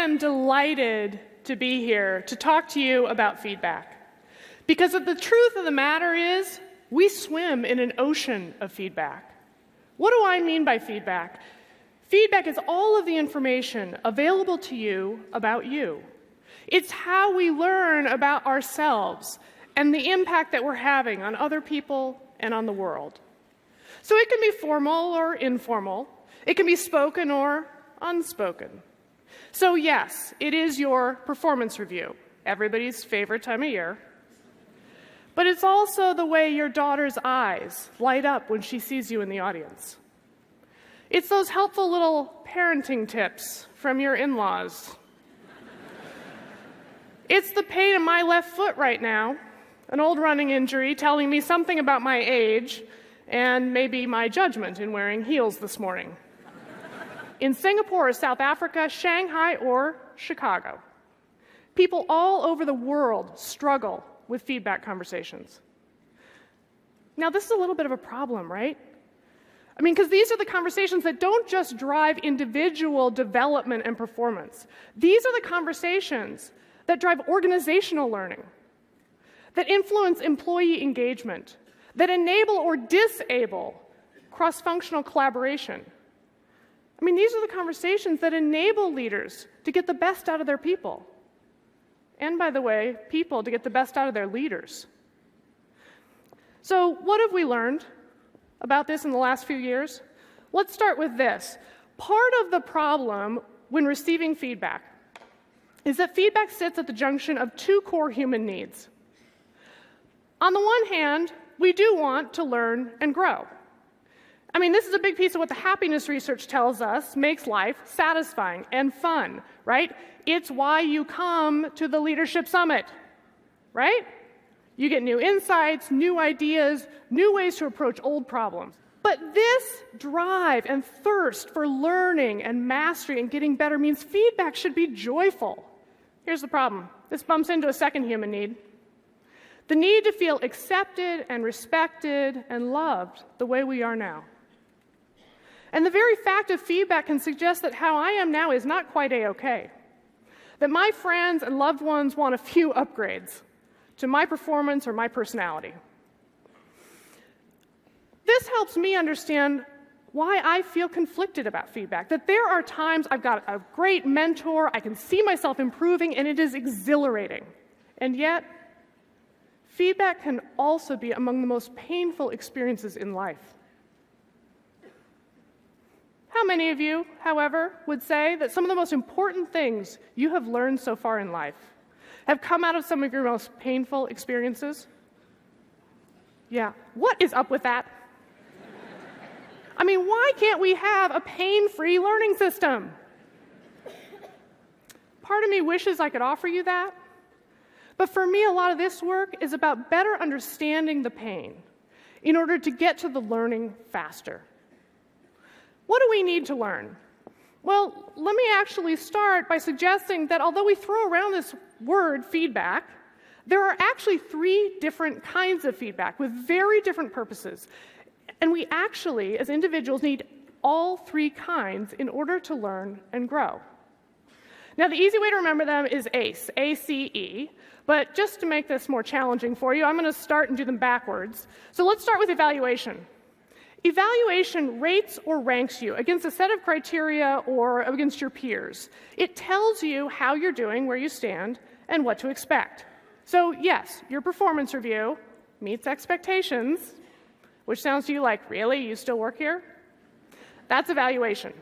am delighted to be here to talk to you about feedback. Because the truth of the matter is, we swim in an ocean of feedback. What do I mean by feedback? Feedback is all of the information available to you about you. It's how we learn about ourselves and the impact that we're having on other people and on the world. So it can be formal or informal. It can be spoken or unspoken. So yes, it is your performance review, everybody's favorite time of year. But it's also the way your daughter's eyes light up when she sees you in the audience. It's those helpful little parenting tips from your in-laws. It's the pain in my left foot right now, an old running injury telling me something about my age and maybe my judgment in wearing heels this morning. In Singapore, South Africa, Shanghai, or Chicago, people all over the world struggle with feedback conversations. Now, this is a little bit of a problem, right? I mean, because these are the conversations that don't just drive individual development and performance. These are the conversations that drive organizational learning, that influence employee engagement, that enable or disable cross-functional collaboration. I mean, these are the conversations that enable leaders to get the best out of their people. And, by the way, people to get the best out of their leaders. So what have we learned about this in the last few years? Let's start with this. Part of the problem when receiving feedback is that feedback sits at the junction of two core human needs. On the one hand, we do want to learn and grow. I mean, this is a big piece of what the happiness research tells us makes life satisfying and fun, right? It's why you come to the Leadership Summit, right? You get new insights, new ideas, new ways to approach old problems. But this drive and thirst for learning and mastery and getting better means feedback should be joyful. Here's the problem. This bumps into a second human need. The need to feel accepted and respected and loved the way we are now. And the very fact of feedback can suggest that how I am now is not quite A-okay. That my friends and loved ones want a few upgrades to my performance or my personality. This helps me understand why I feel conflicted about feedback, that there are times I've got a great mentor, I can see myself improving, and it is exhilarating. And yet, feedback can also be among the most painful experiences in life. How many of you, however, would say that some of the most important things you have learned so far in life have come out of some of your most painful experiences? Yeah. What is up with that? I mean, why can't we have a pain-free learning system? Part of me wishes I could offer you that. But for me, a lot of this work is about better understanding the pain in order to get to the learning faster. What do we need to learn? Well, let me actually start by suggesting that although we throw around this word feedback, there are actually 3 different kinds of feedback with very different purposes. And we actually, as individuals, need all 3 kinds in order to learn and grow. Now, the easy way to remember them is ACE, A-C-E. But just to make this more challenging for you, I'm going to start and do them backwards. So let's start with evaluation. Evaluation rates or ranks you against a set of criteria or against your peers. It tells you how you're doing, where you stand, and what to expect. So yes, your performance review meets expectations, which sounds to you like, really? You still work here? That's evaluation.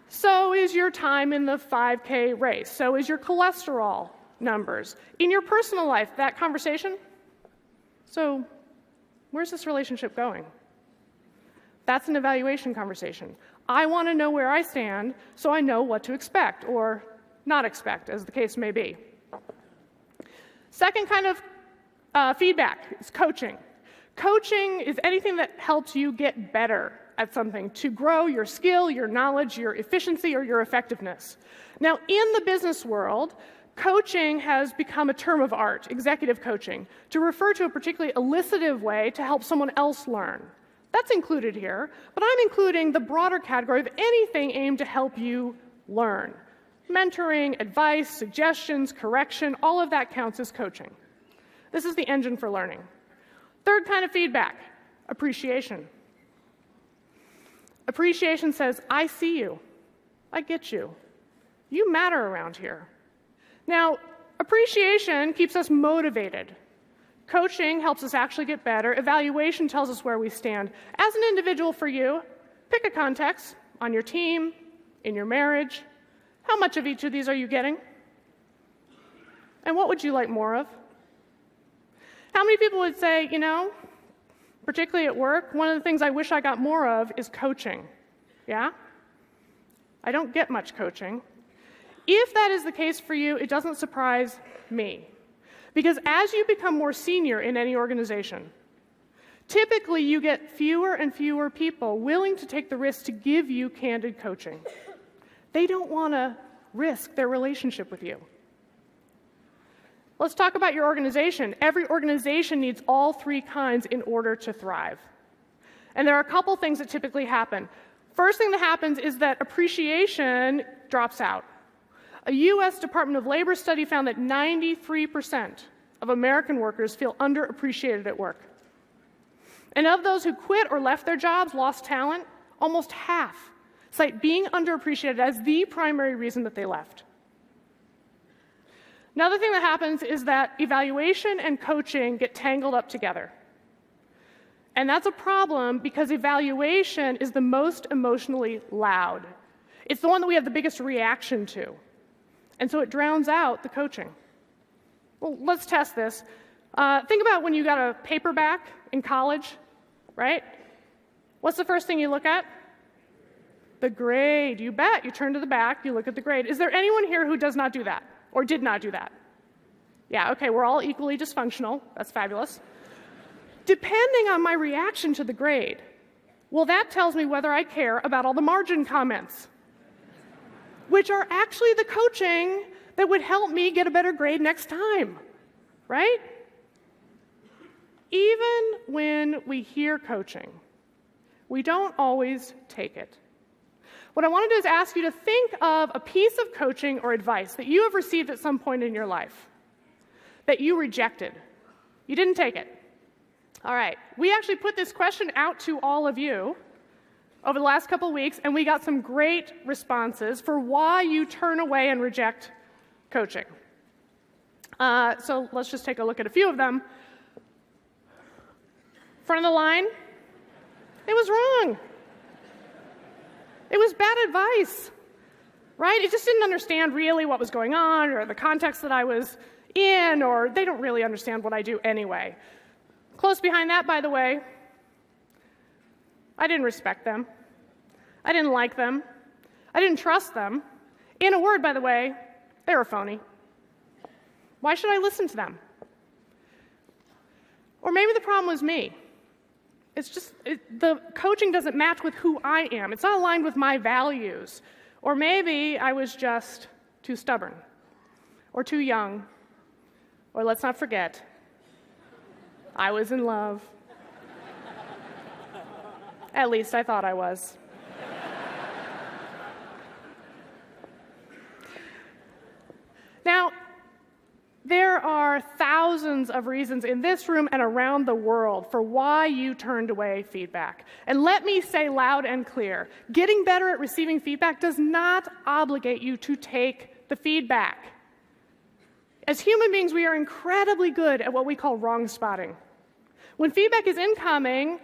So is your time in the 5K race. So is your cholesterol numbers. In your personal life, that conversation? So where's this relationship going? That's an evaluation conversation. I want to know where I stand so I know what to expect or not expect, as the case may be. Second kind of feedback is coaching. Coaching is anything that helps you get better at something, to grow your skill, your knowledge, your efficiency, or your effectiveness. Now, in the business world, coaching has become a term of art, executive coaching, to refer to a particularly elicitive way to help someone else learn. That's included here, but I'm including the broader category of anything aimed to help you learn. Mentoring, advice, suggestions, correction, all of that counts as coaching. This is the engine for learning. Third kind of feedback, appreciation. Appreciation says, I see you. I get you. You matter around here. Now, appreciation keeps us motivated. Coaching helps us actually get better. Evaluation tells us where we stand. As an individual for you, pick a context on your team, in your marriage. How much of each of these are you getting? And what would you like more of? How many people would say, particularly at work, one of the things I wish I got more of is coaching? Yeah? I don't get much coaching. If that is the case for you, it doesn't surprise me. Because as you become more senior in any organization, typically you get fewer and fewer people willing to take the risk to give you candid coaching. They don't want to risk their relationship with you. Let's talk about your organization. Every organization needs all three kinds in order to thrive. And there are a couple things that typically happen. First thing that happens is that appreciation drops out. A U.S. Department of Labor study found that 93% of American workers feel underappreciated at work. And of those who quit or left their jobs, lost talent, almost half cite being underappreciated as the primary reason that they left. Another thing that happens is that evaluation and coaching get tangled up together. And that's a problem because evaluation is the most emotionally loud. It's the one that we have the biggest reaction to. And so it drowns out the coaching. Well, let's test this. Think about when you got a paperback in college, right? What's the first thing you look at? The grade. You bet. You turn to the back, you look at the grade. Is there anyone here who does not do that or did not do that? Yeah, okay, we're all equally dysfunctional. That's fabulous. Depending on my reaction to the grade, well, that tells me whether I care about all the margin comments, which are actually the coaching that would help me get a better grade next time, right? Even when we hear coaching, we don't always take it. What I want to do is ask you to think of a piece of coaching or advice that you have received at some point in your life that you rejected. You didn't take it. All right. We actually put this question out to all of you over the last couple of weeks, and we got some great responses for why you turn away and reject coaching. So let's just take a look at a few of them. Front of the line, it was wrong. It was bad advice, right? It just didn't understand really what was going on or the context that I was in, or they don't really understand what I do anyway. Close behind that, by the way, I didn't respect them. I didn't like them. I didn't trust them. In a word, by the way, they were phony. Why should I listen to them? Or maybe the problem was me. It's just, the coaching doesn't match with who I am. It's not aligned with my values. Or maybe I was just too stubborn, or too young, or let's not forget, I was in love. At least I thought I was. Now, there are thousands of reasons in this room and around the world for why you turned away feedback. And let me say loud and clear, getting better at receiving feedback does not obligate you to take the feedback. As human beings, we are incredibly good at what we call wrong spotting. When feedback is incoming,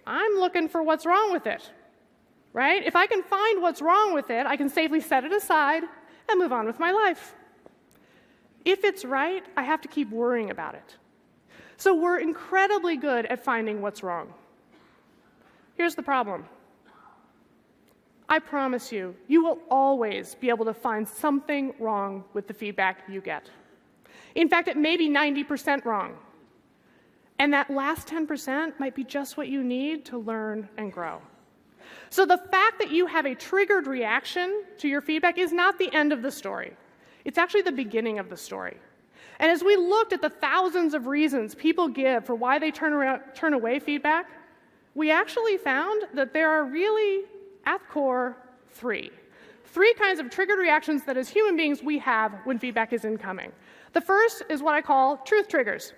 I'm looking for what's wrong with it, right? If I can find what's wrong with it, I can safely set it aside and move on with my life. If it's right, I have to keep worrying about it. So we're incredibly good at finding what's wrong. Here's the problem. I promise you, you will always be able to find something wrong with the feedback you get. In fact, it may be 90% wrong. And that last 10% might be just what you need to learn and grow. So the fact that you have a triggered reaction to your feedback is not the end of the story. It's actually the beginning of the story. And as we looked at the thousands of reasons people give for why they turn away feedback, we actually found that there are really, at core, three 3 kinds of triggered reactions that as human beings we have when feedback is incoming. The first is what I call truth triggers.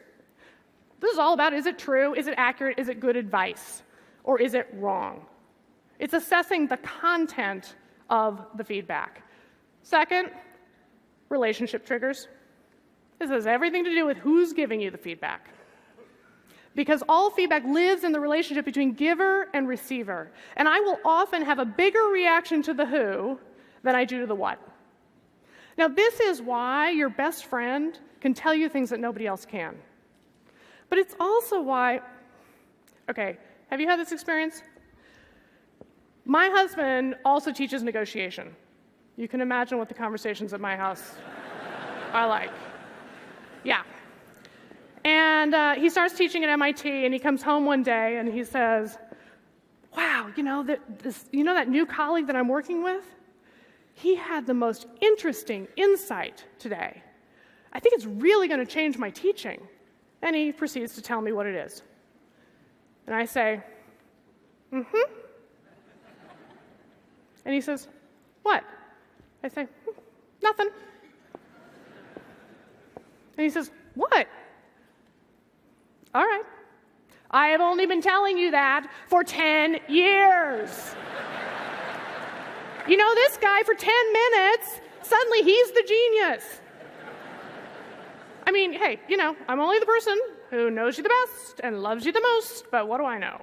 This is all about, is it true, is it accurate, is it good advice, or is it wrong? It's assessing the content of the feedback. Second, relationship triggers. This has everything to do with who's giving you the feedback. Because all feedback lives in the relationship between giver and receiver. And I will often have a bigger reaction to the who than I do to the what. Now, this is why your best friend can tell you things that nobody else can. But it's also why, okay, have you had this experience? My husband also teaches negotiation. You can imagine what the conversations at my house are like. Yeah. And he starts teaching at MIT, and he comes home one day, and he says, wow, that new colleague that I'm working with? He had the most interesting insight today. I think it's really going to change my teaching. And he proceeds to tell me what it is. And I say, mm-hmm. And he says, what? I say, nothing. And he says, what? All right. I have only been telling you that for 10 years. You know, this guy for 10 minutes, suddenly he's the genius. I mean, hey, I'm only the person who knows you the best and loves you the most, but what do I know?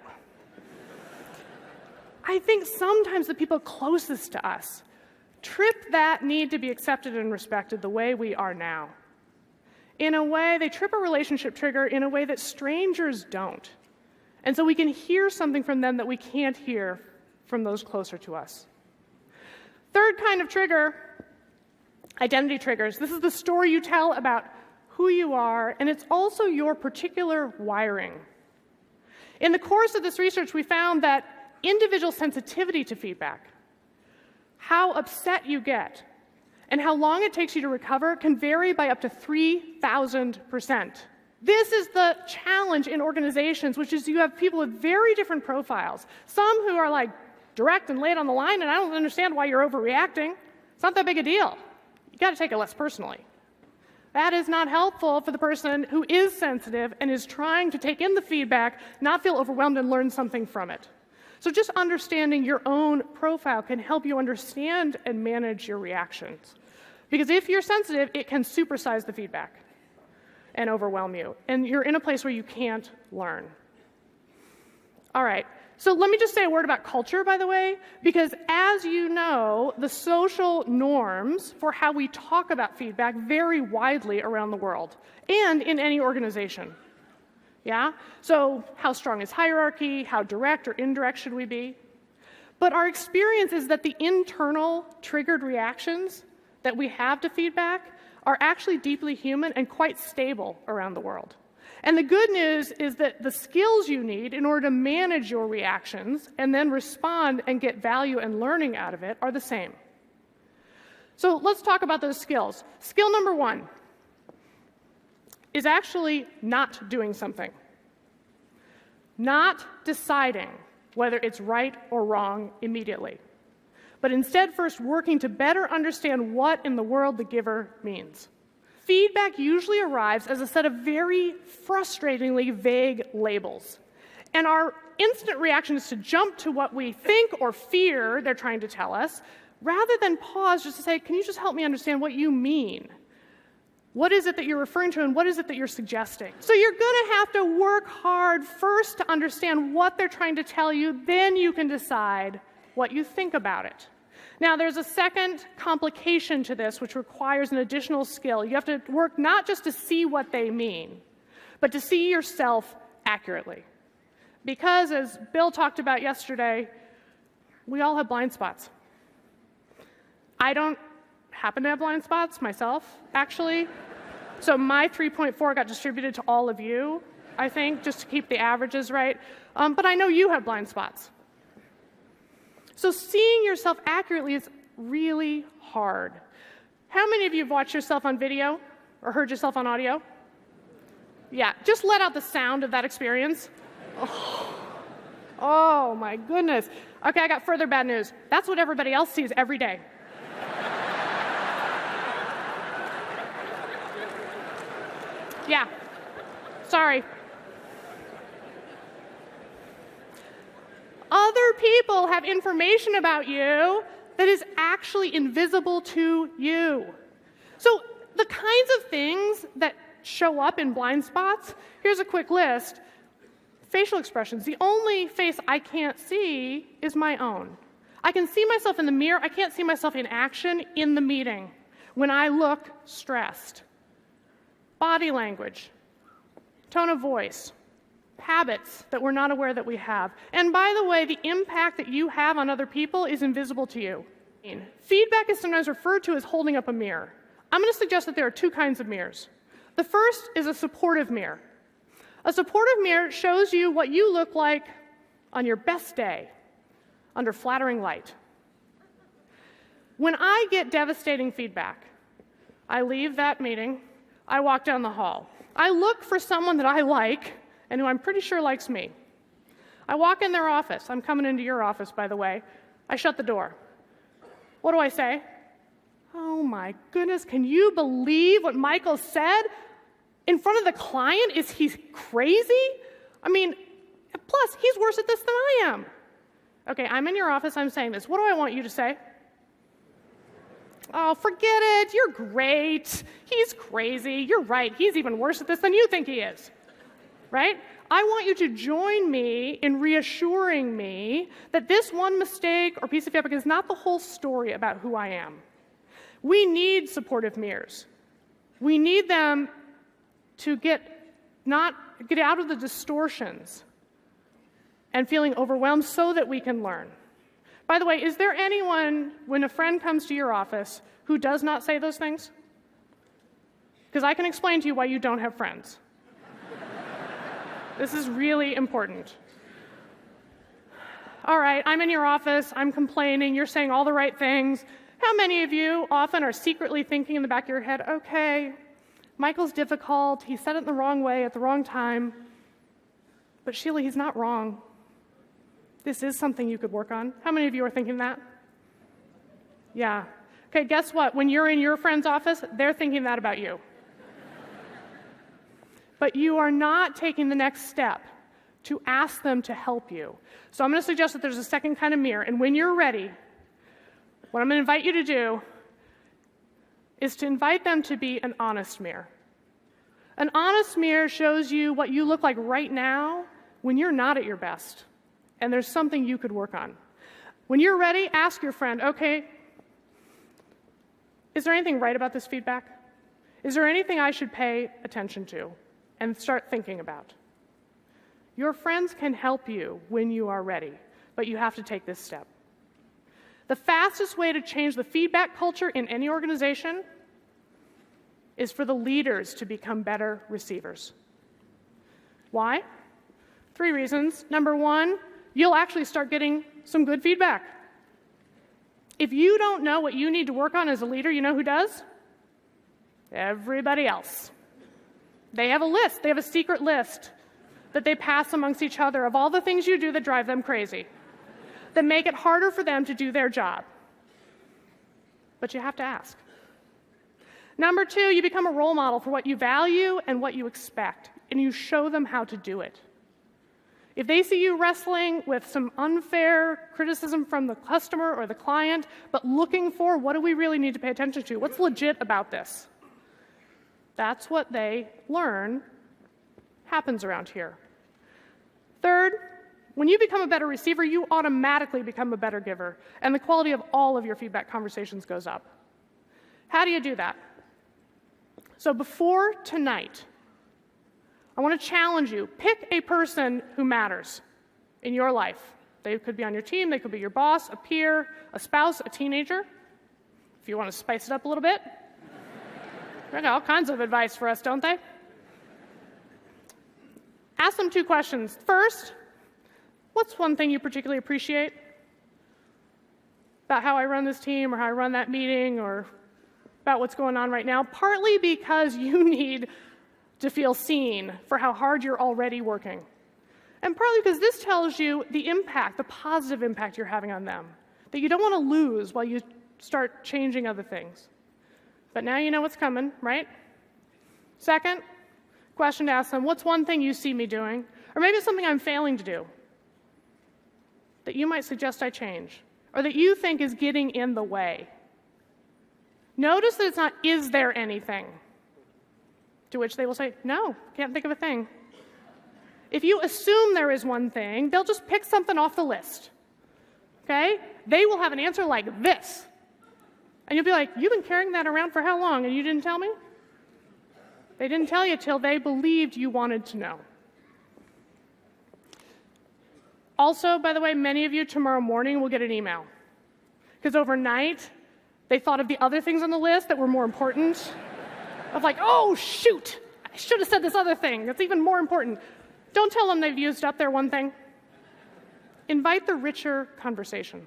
I think sometimes the people closest to us trip that need to be accepted and respected the way we are now. In a way, they trip a relationship trigger in a way that strangers don't. And so we can hear something from them that we can't hear from those closer to us. Third kind of trigger, identity triggers. This is the story you tell about who you are, and it's also your particular wiring. In the course of this research, we found that individual sensitivity to feedback, how upset you get, and how long it takes you to recover can vary by up to 3,000%. This is the challenge in organizations, which is you have people with very different profiles. Some who are like direct and lay it on the line, and I don't understand why you're overreacting. It's not that big a deal. You got to take it less personally. That is not helpful for the person who is sensitive and is trying to take in the feedback, not feel overwhelmed, and learn something from it. So just understanding your own profile can help you understand and manage your reactions. Because if you're sensitive, it can supersize the feedback and overwhelm you. And you're in a place where you can't learn. All right. So let me just say a word about culture, by the way, because as you know, the social norms for how we talk about feedback vary widely around the world and in any organization. Yeah? So how strong is hierarchy? How direct or indirect should we be? But our experience is that the internal triggered reactions that we have to feedback are actually deeply human and quite stable around the world. And the good news is that the skills you need in order to manage your reactions and then respond and get value and learning out of it are the same. So let's talk about those skills. Skill number 1 is actually not doing something. Not deciding whether it's right or wrong immediately, but instead first working to better understand what in the world the giver means. Feedback usually arrives as a set of very frustratingly vague labels. And our instant reaction is to jump to what we think or fear they're trying to tell us, rather than pause just to say, can you just help me understand what you mean? What is it that you're referring to, and what is it that you're suggesting? So you're going to have to work hard first to understand what they're trying to tell you, then you can decide what you think about it. Now, there's a second complication to this, which requires an additional skill. You have to work not just to see what they mean, but to see yourself accurately. Because, as Bill talked about yesterday, we all have blind spots. I don't happen to have blind spots myself, actually. So my 3.4 got distributed to all of you, I think, just to keep the averages right. But I know you have blind spots. So seeing yourself accurately is really hard. How many of you have watched yourself on video or heard yourself on audio? Yeah, just let out the sound of that experience. Oh my goodness. Okay, I got further bad news. That's what everybody else sees every day. Yeah. Sorry. Other people have information about you that is actually invisible to you. So the kinds of things that show up in blind spots, here's a quick list. Facial expressions. The only face I can't see is my own. I can see myself in the mirror. I can't see myself in action in the meeting when I look stressed. Body language, tone of voice, habits that we're not aware that we have. And by the way, the impact that you have on other people is invisible to you. Feedback is sometimes referred to as holding up a mirror. I'm going to suggest that there are two kinds of mirrors. The first is a supportive mirror. A supportive mirror shows you what you look like on your best day, under flattering light. When I get devastating feedback, I leave that meeting, I walk down the hall. I look for someone that I like and who I'm pretty sure likes me. I walk in their office. I'm coming into your office, by the way. I shut the door. What do I say? Oh my goodness, can you believe what Michael said? In front of the client? Is he crazy? I mean, plus, he's worse at this than I am. Okay, I'm in your office, I'm saying this. What do I want you to say? Oh, forget it. You're great. He's crazy. You're right. He's even worse at this than you think he is. Right? I want you to join me in reassuring me that this one mistake or piece of feedback is not the whole story about who I am. We need supportive mirrors. We need them to get out of the distortions and feeling overwhelmed so that we can learn. By the way, is there anyone, when a friend comes to your office, who does not say those things? Because I can explain to you why you don't have friends. This is really important. All right, I'm in your office, I'm complaining, you're saying all the right things. How many of you often are secretly thinking in the back of your head, okay, Michael's difficult, he said it the wrong way at the wrong time, but Sheila, he's not wrong. This is something you could work on. How many of you are thinking that? Yeah. Okay, guess what? When you're in your friend's office, they're thinking that about you. But you are not taking the next step to ask them to help you. So I'm going to suggest that there's a second kind of mirror, and when you're ready, what I'm going to invite you to do is to invite them to be an honest mirror. An honest mirror shows you what you look like right now when you're not at your best, and there's something you could work on. When you're ready, ask your friend, okay, is there anything right about this feedback? Is there anything I should pay attention to and start thinking about? Your friends can help you when you are ready, but you have to take this step. The fastest way to change the feedback culture in any organization is for the leaders to become better receivers. Why? 3 reasons. Number 1, you'll actually start getting some good feedback. If you don't know what you need to work on as a leader, you know who does? Everybody else. They have a list. They have a secret list that they pass amongst each other of all the things you do that drive them crazy, that make it harder for them to do their job. But you have to ask. Number 2, you become a role model for what you value and what you expect, and you show them how to do it. If they see you wrestling with some unfair criticism from the customer or the client, but looking for what do we really need to pay attention to, what's legit about this? That's what they learn happens around here. Third, when you become a better receiver, you automatically become a better giver, and the quality of all of your feedback conversations goes up. How do you do that? So before tonight, I want to challenge you. Pick a person who matters in your life. They could be on your team, they could be your boss, a peer, a spouse, a teenager. If you want to spice it up a little bit. They got all kinds of advice for us, don't they? Ask them 2 questions. First, what's one thing you particularly appreciate about how I run this team or how I run that meeting or about what's going on right now? Partly because you need to feel seen for how hard you're already working. And partly because this tells you the impact, the positive impact you're having on them, that you don't want to lose while you start changing other things. But now you know what's coming, right? Second, question to ask them, what's one thing you see me doing? Or maybe it's something I'm failing to do that you might suggest I change, or that you think is getting in the way. Notice that it's not, is there anything? To which they will say, no, can't think of a thing. If you assume there is one thing, they'll just pick something off the list. Okay? They will have an answer like this. And you'll be like, you've been carrying that around for how long and you didn't tell me? They didn't tell you till they believed you wanted to know. Also, by the way, many of you tomorrow morning will get an email. Because overnight, they thought of the other things on the list that were more important. Of like, oh, shoot, I should have said this other thing. That's even more important. Don't tell them they've used up their one thing. Invite the richer conversation.